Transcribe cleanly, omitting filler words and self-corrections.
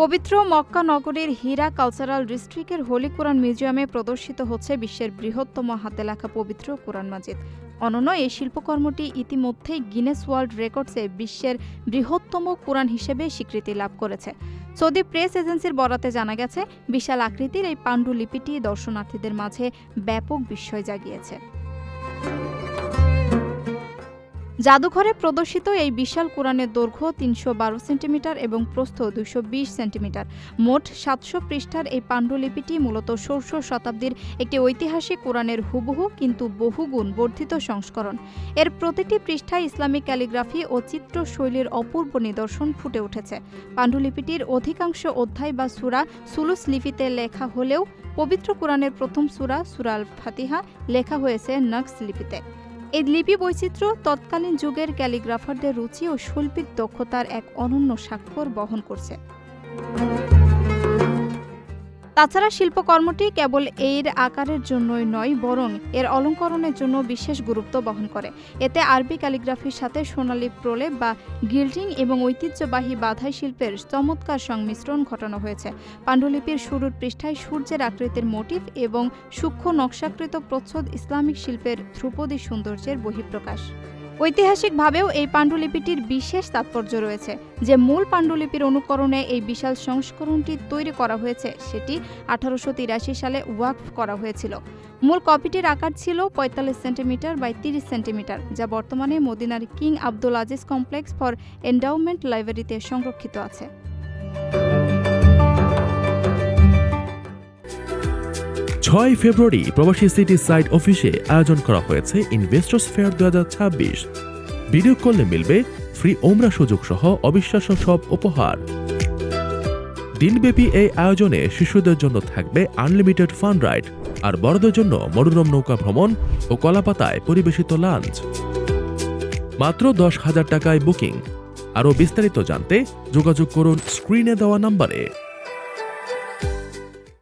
পবিত্র মক্কা নগরীর হীরা কালচারাল ডিস্ট্রিক্টের হোলি কোরআন মিউজিয়ামে প্রদর্শিত হচ্ছে বিশ্বের বৃহত্তম হাতে লেখা পবিত্র কোরআন মাজিদ। অনন্য এই শিল্পকর্মটি ইতিমধ্যেই গিনেস ওয়ার্ল্ড রেকর্ডসে বিশ্বের বৃহত্তম কোরআন হিসেবে স্বীকৃতি লাভ করেছে। সৌদি প্রেস এজেন্সির বরাতে জানা গেছে, বিশাল আকৃতির এই পাণ্ডুলিপিটি দর্শনার্থীদের মাঝে ব্যাপক বিস্ময় জাগিয়েছে। জাদুঘরে প্রদর্শিত এই বিশাল কোরআনের দৈর্ঘ্য ৩১২ সেন্টিমিটার এবং প্রস্থ ২২০ সেন্টিমিটার। মোট ৭০০ পৃষ্ঠার এই পাণ্ডুলিপিটি মূলত ষোড়শ শতাব্দীর একটি ঐতিহাসিক কোরআনের হুবহু কিন্তু বহুগুণ বর্ধিত সংস্করণ। এর প্রতিটি পৃষ্ঠায় ইসলামিক ক্যালিগ্রাফি ও চিত্রশৈলীর অপূর্ব নিদর্শন ফুটে উঠেছে। পাণ্ডুলিপিটির অধিকাংশ অধ্যায় বা সূরা সুলুস লিপিতে লেখা হলেও পবিত্র কোরআনের প্রথম সূরা সূরা আল ফাতিহা লেখা হয়েছে নকশ লিপিতে। এই লিপি বৈচিত্র্য তৎকালীন যুগের ক্যালিগ্রাফারদের রুচি ও শৈল্পিক দক্ষতার এক অনন্য স্বাক্ষর বহন করছে। তাছাড়া শিল্পকর্মটি কেবল এর আকারের জন্যই নয়, বরং এর অলঙ্করণের জন্য বিশেষ গুরুত্ব বহন করে। এতে আরবি ক্যালিগ্রাফির সাথে সোনালী প্রলেপ বা গিল্ডিং এবং ঐতিহ্যবাহী বাধাই শিল্পের চমৎকার সংমিশ্রণ ঘটানো হয়েছে। পাণ্ডুলিপির শুরুর পৃষ্ঠায় সূর্যের আকৃতির মোটিফ এবং সূক্ষ্ম নকশাকৃত প্রচ্ছদ ইসলামিক শিল্পের ধ্রুপদী সৌন্দর্যের বহিঃপ্রকাশ। ঐতিহাসিকভাবেও এই পাণ্ডুলিপিটির বিশেষ তাৎপর্য রয়েছে। যে মূল পাণ্ডুলিপির অনুকরণে এই বিশাল সংস্করণটি তৈরি করা হয়েছে সেটি 1883 সালে ওয়াকফ করা হয়েছিল। মূল কপিটির আকার ছিল ৪৫ সেন্টিমিটার বাই ৩০ সেন্টিমিটার, যা বর্তমানে মদিনার king Abdul Aziz complex for endowment লাইব্রেরিতে সংরক্ষিত আছে। ৬ ফেব্রুয়ারি প্রবাসী সিটি সাইট অফিসে আয়োজন করা হয়েছে ইনভেস্টর্স ফেয়ার ২০২৬। ভিডিও কলে মিলবে ফ্রি ওমরা সুযোগ সহ অবিশ্বাস্য সব উপহার। দিনব্যাপী এই আয়োজনে শিশুদের জন্য থাকবে আনলিমিটেড ফান রাইড, আর বড়দের জন্য মনোরম নৌকা ভ্রমণ ও কলাপাতায় পরিবেশিত লাঞ্চ। মাত্র ১০,০০০ টাকায় বুকিং। আরও বিস্তারিত জানতে যোগাযোগ করুন স্ক্রিনে দেওয়া নাম্বারে।